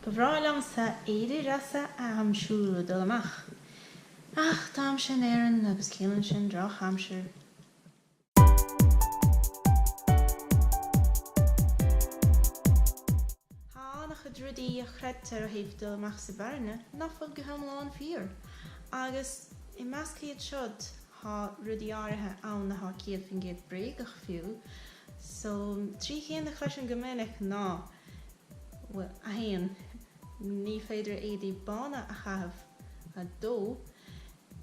bhreá liomsa éadaí deasa aimsiú do amach. Ach, táimse Éirinn agus ciallaíonn sin droch aimsir. Hánach a drudaí a chreidtar a thaobh do amach sa bharna, nafuil go hiomláin fíor. Agus I measc iad siod há rudaí áirithe ann na há ciad fin géad bréagach fiú. So, trí chéan na chreisin go minic ná a haon ní féidir éadaí bána a chahabh a dó,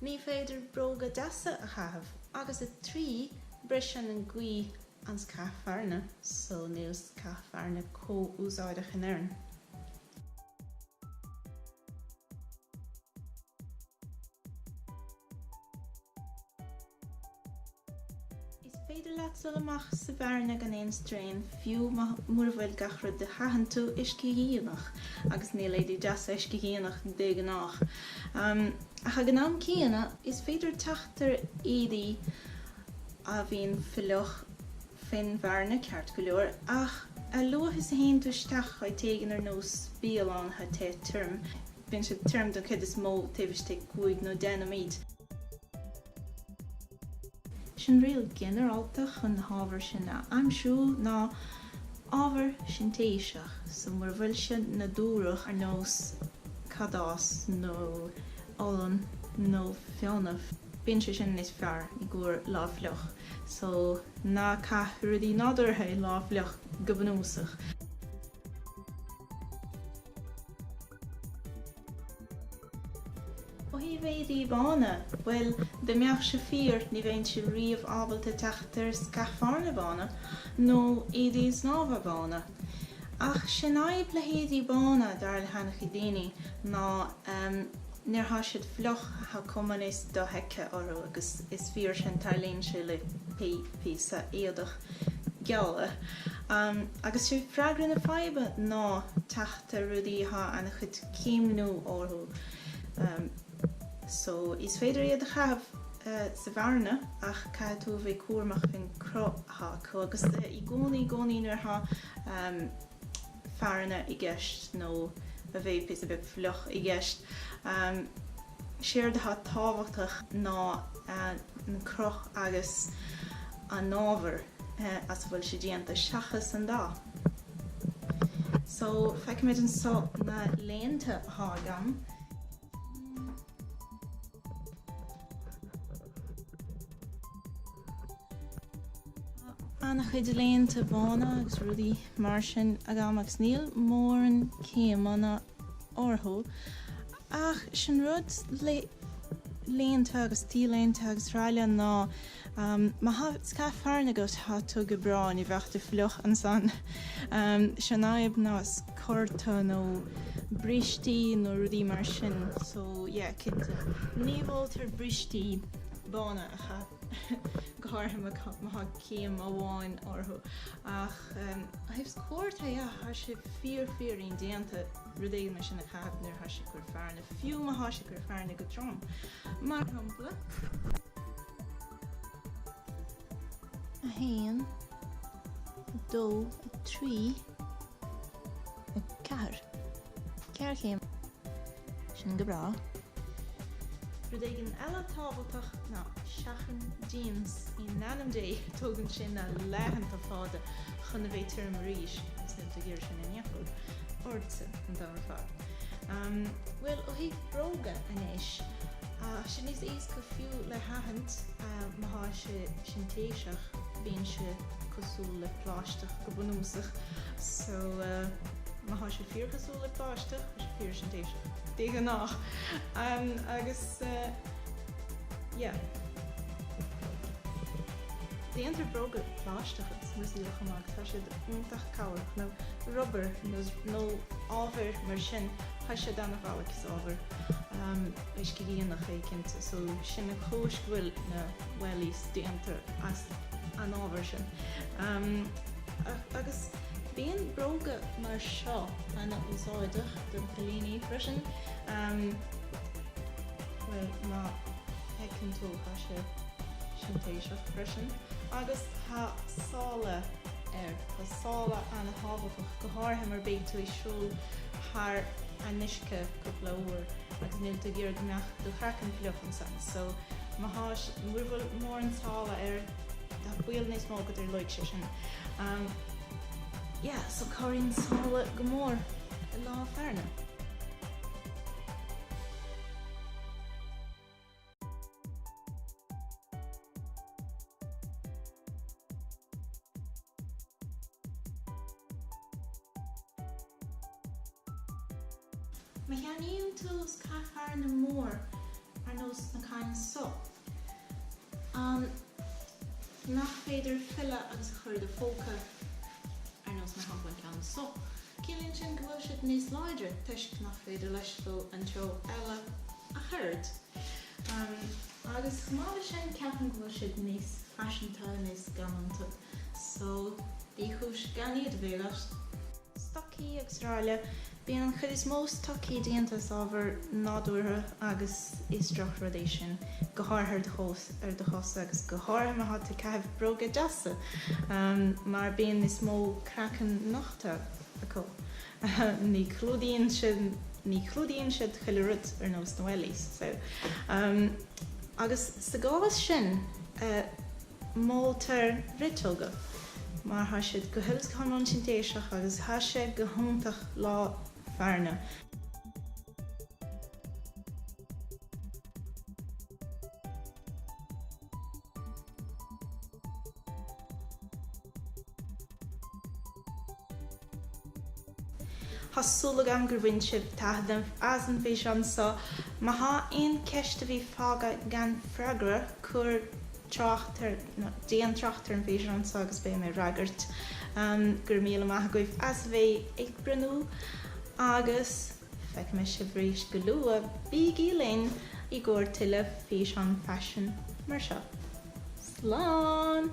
ní féidir bróga deasa a chahabh, agus a trí brisean an gcuí ans cathpharna, so níos cathpharna có-úsáideach in Éirinn. Is féidir leat sul amach sa bharna gan éon strain fiú mór bhfuil gachra de chahan tú isciallaíonach, agus níl éadaí deasa isciallaíonach de gnách. A cha gnám cíanna is féidir teachtar éadaí a bhíon fileach fin bharna ceart go leor, ach a luach is haon tuisteach chuid téigean ar nós bíalán ha té term. Bhíonn sé term don cid is mó taobhiste cuaig nó déna míad. Sin rial generaltach an hábhar sin a aimsiú ná ábhar sin téiseach, so mar bhfuil sin na dúrach ar nós cadás nó ólan nó fionnamh. Bíonn sé sin is fearr I gcúr láithfleach, so ná caith rudaí nádúrtha láithfleach go bunúsach. Ó hí bhéadaí bána, well, de meach sé fíor ní bhain sé riamh ábalta teachtar scaffarna bána nó éadaí snábha bána. Ach sin aibh le héadaí bána dar le hanach I daoine ná níor tha siad fleach ha cumann is do heice orthu agus is fíor sin tarlíonn sé le pí sa éadach gealla. Agus sé freagra na faibe ná teachtar rudaí ha ana chud céimnú orthu. So, is féidir iad a chahabh sa bharna ach cad tú bheith cuairmach fin crotha agus I gcónaí nuair ha fearna I gceist nó a bheith pís a bheith fleach I gceist. Séir de ha tábhachtach ná an croch agus an nábhar as bhfuil sé déanta seachas an dá. So, feicimid an só na léanta hágam. Anna chuid léanta bána agus rudaí mar sin agam agus níl mór an céimeanna orthu. Ach sin rud léanta agus tíléanta agus ráile ná má scaffarna go tá tú go brá ní bheachta fleach an san. Sin aibh ná corta nó bristí nó rudaí mar sin, so cid níomháltar bristí bána a cha gátha má céim amháin orthu. Ach haibh cuairta tha sé fíor-fíorín déanta rudaí mar sin a chahabh nuair tha sé gur fearna. Fiú má tha sé gur fearna go trom. Mar shampla a haon, a dó, a trí, a ceathair. Ceathair céim sin go brá. Rudaí an eile tábhachtach ná seachan jeans I nanam dé tógann sin na leithanta fáda chun a bheith tuaim arís is na gur sin in neafúil orsa an dáir fád. Well, ó hí bróga inis, sin is éas go fiú le hathant má há sé sin téiseach bíonn sé cosúil le pláisteach go bunúsach, so má há sé fíor cosúil le pláisteach sé fíor sin téiseach. Déag an nach. Agus, déantar bróga pláisteachas mus íoch amach, tá siad úntach cabhach nó rubber nó ábhar mar sin, tá siad anna bhealach is ábhar isciallaíonach cinnte, so sin na cóis bhfuil na bhfuilís déantar as an ábhar sin. Agus bíonn bróga mar seo anna úsáideach don cholíní freisin, well, má hecinn tú há sé sin téiseach freisin. Agus tá sála tá sála anna hábhachtach go háirthe mar beidh tú I siúl haar anisce cúpla uair agus nílta gur gneach do chracan fliochan san. So má háis muirfuil mór an tála da bhuiil níos mó go loig sé sin. Yeah, so choiríonn sála go mór I lá fearna. Ma cheannaíonn tús cá fearna mór ar nós na cáin so. Nach féidir fille agus chuir de fóca ar nós na hamplan ceann so. Ciallaíonn sin go bhfuil siad níos láidre tuisc nach féidir leis fil an teo eile a chuirt. Agus mála sin ceapan go bhfuil siad níos fashionanta níos gamanta. So dí chúis gan iad bhégas. Stocí Australia bíonn an chud is mó stocí díontas ábhar nádúrtha agus isteach rudéis sin go háthar de chós agus go háir mar hat cehh broga deasa mar bíonn is mó cracan nachta acu. Ní chlúdaíonn siad chuile rud ar nós na Wellies. So, agus sa gálas sin mótar ritóga. Mar ha siad go thulas chun sin téiseach agus ha sé go húntaach lá fearna. Hasúla am gur bhain sib taithdim as an bhí an sa má ha aon ceiste bhí fága gan freagra chuir déan trachttar an bhí an sa agus bé mé ragart gur míle maith goibh as bheith ag brenú agus feic me si bhrís go lua bígí linn I gcóir tuile bhí an fashion mar seo. Slán!